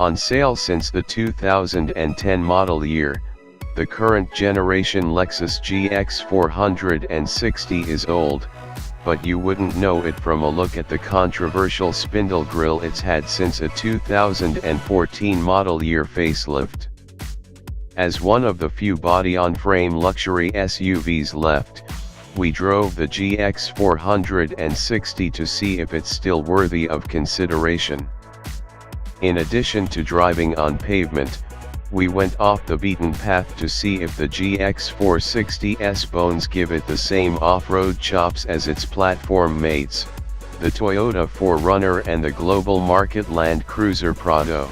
On sale since the 2010 model year, the current generation Lexus GX 460 is old, but you wouldn't know it from a look at the controversial spindle grille it's had since a 2014 model year facelift. As one of the few body-on-frame luxury SUVs left, we drove the GX 460 to see if it's still worthy of consideration. In addition to driving on pavement, we went off the beaten path to see if the GX 460's bones give it the same off-road chops as its platform mates, the Toyota 4Runner and the global market Land Cruiser Prado.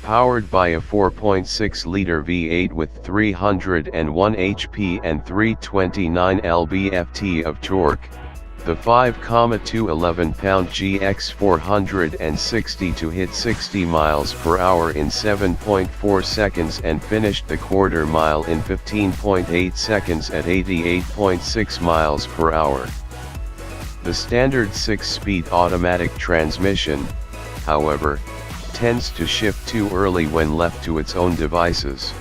Powered by a 4.6-liter V8 with 301 HP and 329 lb-ft of torque, the 5,211-pound GX 460 hit 60 miles per hour in 7.4 seconds and finished the quarter mile in 15.8 seconds at 88.6 miles per hour. The standard 6-speed automatic transmission, however, tends to shift too early when left to its own devices.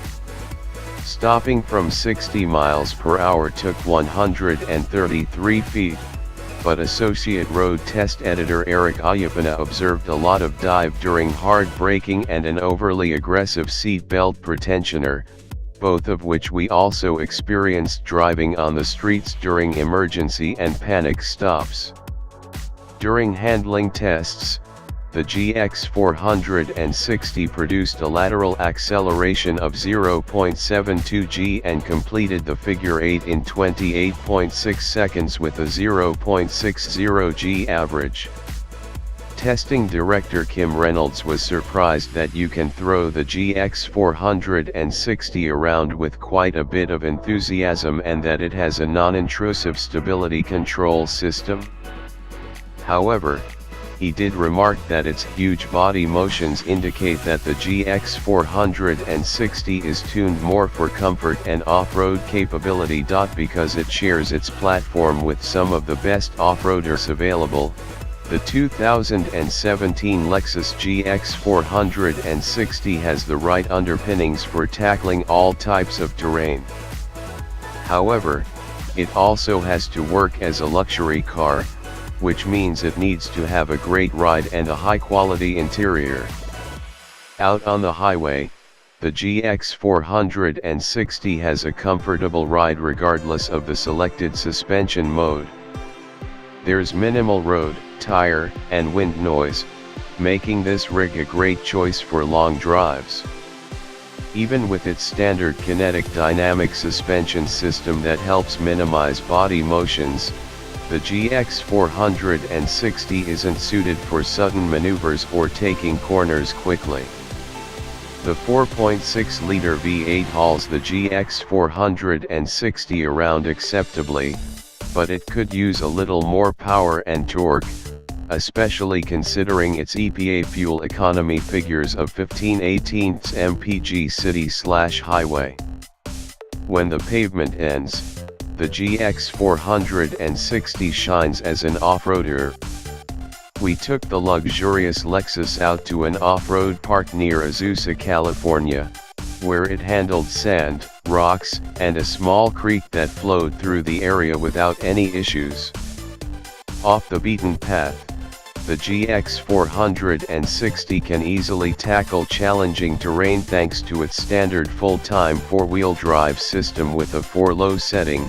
Stopping from 60 miles per hour took 133 feet. But Associate Road Test Editor Eric Ayapana observed a lot of dive during hard braking and an overly aggressive seat belt pretensioner, both of which we also experienced driving on the streets during emergency and panic stops. During handling tests, the GX 460 produced a lateral acceleration of 0.72 g and completed the figure 8 in 28.6 seconds with a 0.60 g average. Testing director Kim Reynolds was surprised that you can throw the GX 460 around with quite a bit of enthusiasm and that it has a non-intrusive stability control system. However, he did remark that its huge body motions indicate that the GX 460 is tuned more for comfort and off-road capability. Because it shares its platform with some of the best off-roaders available, the 2017 Lexus GX 460 has the right underpinnings for tackling all types of terrain. However, it also has to work as a luxury car, which means it needs to have a great ride and a high-quality interior. Out on the highway, the GX 460 has a comfortable ride regardless of the selected suspension mode. There's minimal road, tire, and wind noise, making this rig a great choice for long drives. Even with its standard kinetic dynamic suspension system that helps minimize body motions, the GX 460 isn't suited for sudden maneuvers or taking corners quickly. The 4.6-liter V8 hauls the GX 460 around acceptably, but it could use a little more power and torque, especially considering its EPA fuel economy figures of 15/18 mpg city/highway. When the pavement ends, the GX 460 shines as an off-roader. We took the luxurious Lexus out to an off-road park near Azusa, California, where it handled sand, rocks, and a small creek that flowed through the area without any issues. Off the beaten path, the GX 460 can easily tackle challenging terrain thanks to its standard full-time four-wheel drive system with a 4-low setting,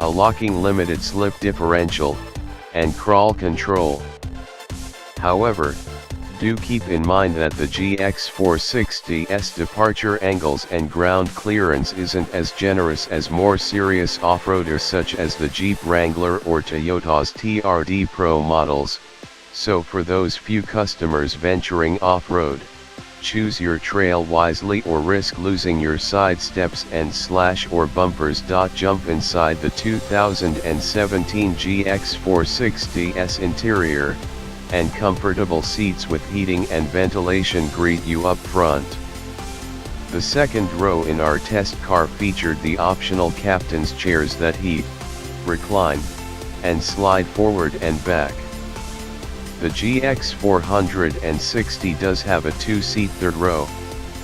a locking limited slip differential, and crawl control. However, do keep in mind that the GX 460's departure angles and ground clearance isn't as generous as more serious off-roaders such as the Jeep Wrangler or Toyota's TRD Pro models, so for those few customers venturing off-road, choose your trail wisely or risk losing your side steps and or bumpers. Jump inside the 2017 GX 460's interior, and comfortable seats with heating and ventilation greet you up front. The second row in our test car featured the optional captain's chairs that heat, recline, and slide forward and back. The GX 460 does have a 2-seat third row,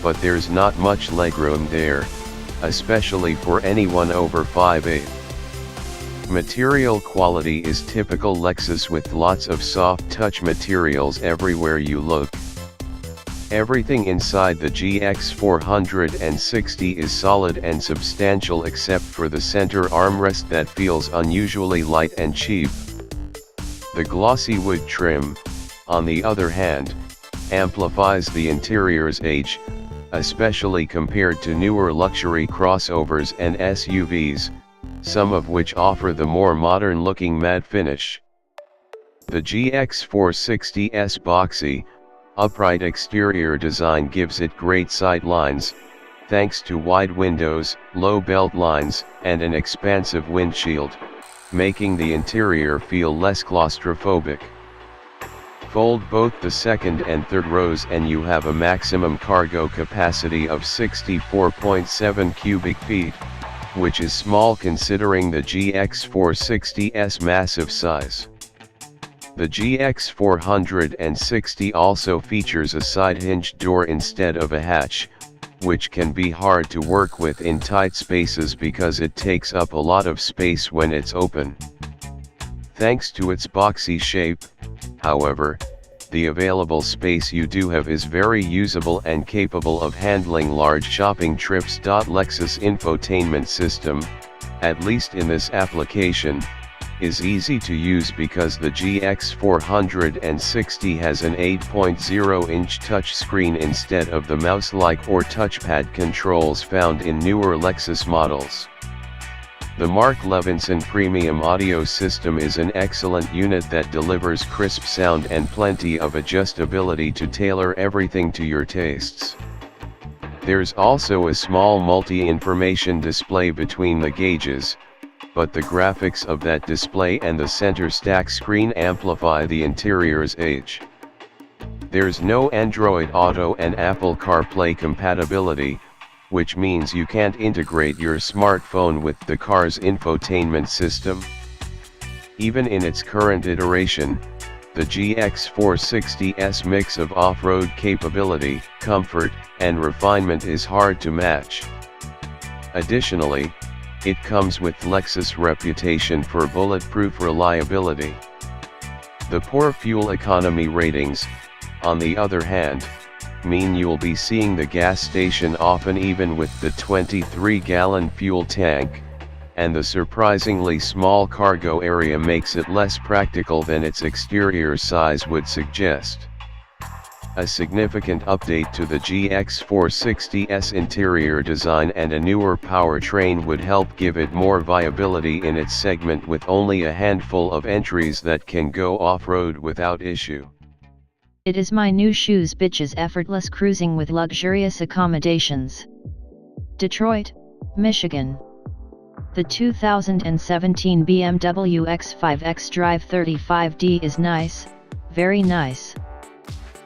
but there's not much legroom there, especially for anyone over 5'8". Material quality is typical Lexus with lots of soft touch materials everywhere you look. Everything inside the GX 460 is solid and substantial except for the center armrest that feels unusually light and cheap. The glossy wood trim, on the other hand, amplifies the interior's edge, especially compared to newer luxury crossovers and SUVs, some of which offer the more modern-looking matte finish. The GX 460's boxy, upright exterior design gives it great sight lines, thanks to wide windows, low belt lines, and an expansive windshield, making the interior feel less claustrophobic. Fold both the second and third rows and you have a maximum cargo capacity of 64.7 cubic feet, which is small considering the GX 460's massive size. The GX 460 also features a side-hinged door instead of a hatch, which can be hard to work with in tight spaces because it takes up a lot of space when it's open. Thanks to its boxy shape, however, the available space you do have is very usable and capable of handling large shopping trips. Lexus infotainment system, at least in this application, is easy to use because the GX 460 has an 8.0-inch touchscreen instead of the mouse-like or touchpad controls found in newer Lexus models. The Mark Levinson Premium Audio System is an excellent unit that delivers crisp sound and plenty of adjustability to tailor everything to your tastes. There's also a small multi-information display between the gauges, but the graphics of that display and the center stack screen amplify the interior's edge. There's no Android Auto and Apple CarPlay compatibility, which means you can't integrate your smartphone with the car's infotainment system. Even in its current iteration, the GX 460's mix of off-road capability, comfort, and refinement is hard to match. Additionally, it comes with Lexus' reputation for bulletproof reliability. The poor fuel economy ratings, on the other hand, mean you'll be seeing the gas station often even with the 23-gallon fuel tank, and the surprisingly small cargo area makes it less practical than its exterior size would suggest. A significant update to the GX 460's interior design and a newer powertrain would help give it more viability in its segment with only a handful of entries that can go off-road without issue. It is my new shoes bitches, effortless cruising with luxurious accommodations. Detroit, Michigan. The 2017 BMW X5 xDrive35d is nice, very nice.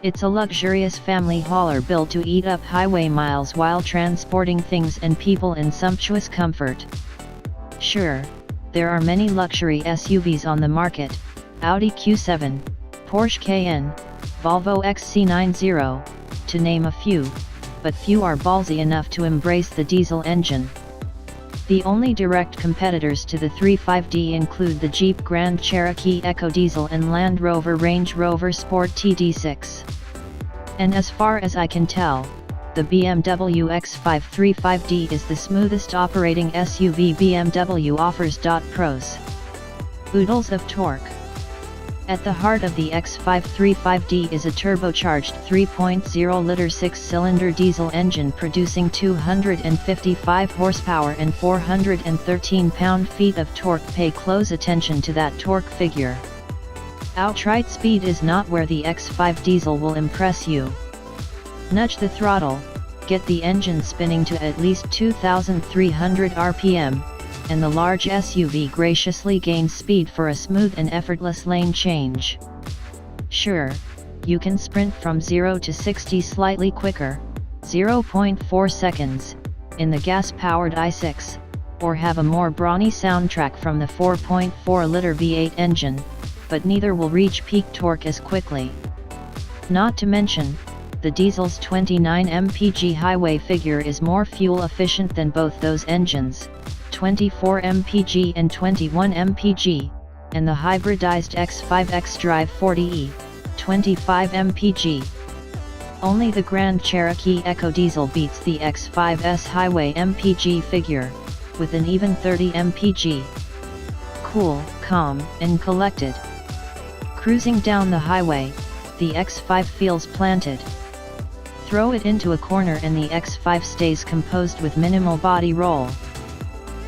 It's a luxurious family hauler built to eat up highway miles while transporting things and people in sumptuous comfort. Sure, there are many luxury SUVs on the market, Audi Q7, Porsche Cayenne, Volvo XC90, to name a few, but few are ballsy enough to embrace the diesel engine. The only direct competitors to the 35D include the Jeep Grand Cherokee EcoDiesel and Land Rover Range Rover Sport TD6. And as far as I can tell, the BMW X5 35D is the smoothest operating SUV BMW offers. Pros. Oodles of torque. At the heart of the X5 35D is a turbocharged 3.0-liter 6-cylinder diesel engine producing 255 horsepower and 413 pound-feet of torque. Pay close attention to that torque figure. Outright speed is not where the X5 diesel will impress you. Nudge the throttle, get the engine spinning to at least 2,300 RPM, and the large SUV graciously gains speed for a smooth and effortless lane change. Sure, you can sprint from 0 to 60 slightly quicker, 0.4 seconds, in the gas-powered i6, or have a more brawny soundtrack from the 4.4-liter V8 engine, but neither will reach peak torque as quickly. Not to mention, the diesel's 29 mpg highway figure is more fuel efficient than both those engines, 24 mpg and 21 mpg, and the hybridized X5 xDrive35d, 25 mpg. Only the Grand Cherokee EcoDiesel beats the X5's highway mpg figure, with an even 30 mpg. Cool, calm, and collected. Cruising down the highway, the X5 feels planted. Throw it into a corner and the X5 stays composed with minimal body roll.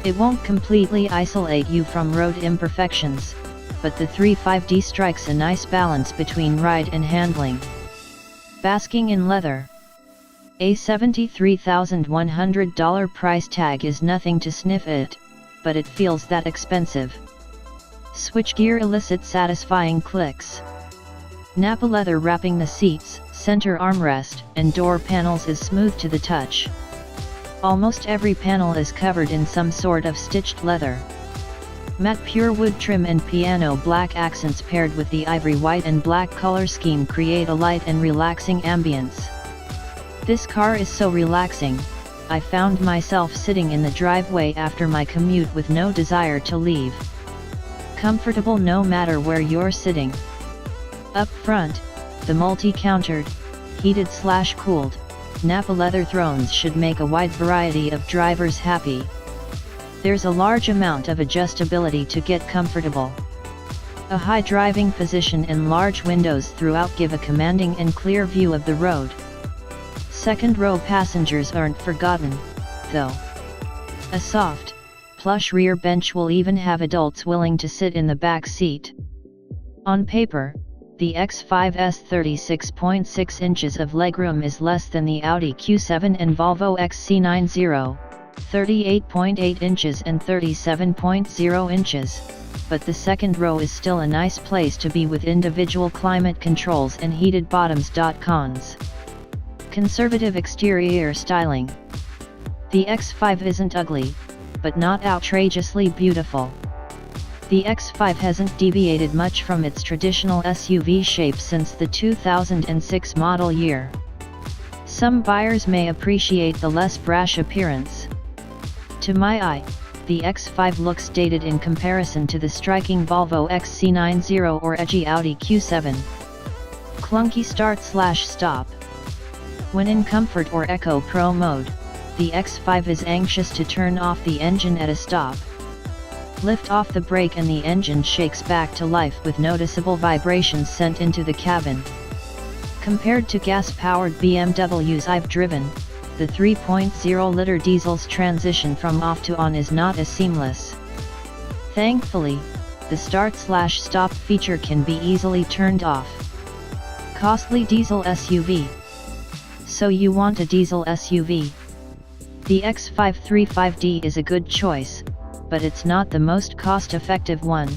It won't completely isolate you from road imperfections, but the 35D strikes a nice balance between ride and handling. Basking in leather. A $73,100 price tag is nothing to sniff at, but it feels that expensive. Switchgear elicits satisfying clicks. Nappa leather wrapping the seats, center armrest, and door panels is smooth to the touch. Almost every panel is covered in some sort of stitched leather. Matte pure wood trim and piano black accents paired with the ivory white and black color scheme create a light and relaxing ambience. This car is so relaxing, I found myself sitting in the driveway after my commute with no desire to leave. Comfortable no matter where you're sitting. Up front, the multi-countered, heated/cooled, Nappa leather thrones should make a wide variety of drivers happy. There's a large amount of adjustability to get comfortable. A high driving position and large windows throughout give a commanding and clear view of the road. Second row passengers aren't forgotten, though. A soft, plush rear bench will even have adults willing to sit in the back seat. On paper, the X5's 36.6 inches of legroom is less than the Audi Q7 and Volvo XC90, 38.8 inches and 37.0 inches, but the second row is still a nice place to be with individual climate controls and heated bottoms. Cons. Conservative exterior styling. The X5 isn't ugly, but not outrageously beautiful. The X5 hasn't deviated much from its traditional SUV shape since the 2006 model year. Some buyers may appreciate the less brash appearance. To my eye, the X5 looks dated in comparison to the striking Volvo XC90 or edgy Audi Q7. Clunky start/stop. When in Comfort or Eco Pro mode, the X5 is anxious to turn off the engine at a stop. Lift off the brake and the engine shakes back to life with noticeable vibrations sent into the cabin. Compared to gas-powered BMWs I've driven, the 3.0-liter diesel's transition from off to on is not as seamless. Thankfully, the start/stop feature can be easily turned off. Costly diesel SUV. So you want a diesel SUV? The X5 35D is a good choice, but it's not the most cost-effective one,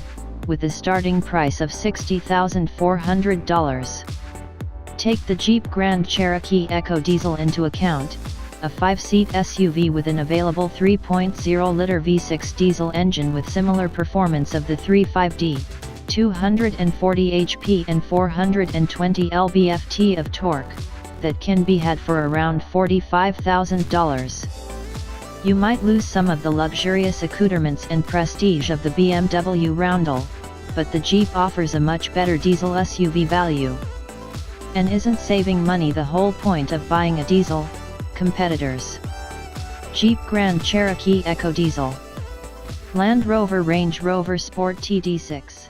with a starting price of $60,400. Take the Jeep Grand Cherokee EcoDiesel into account, a 5-seat SUV with an available 3.0-liter V6 diesel engine with similar performance of the 35D, 240 HP and 420 lb-ft of torque, that can be had for around $45,000. You might lose some of the luxurious accoutrements and prestige of the BMW Roundel, but the Jeep offers a much better diesel SUV value. And isn't saving money the whole point of buying a diesel? Competitors. Jeep Grand Cherokee EcoDiesel. Land Rover Range Rover Sport TD6.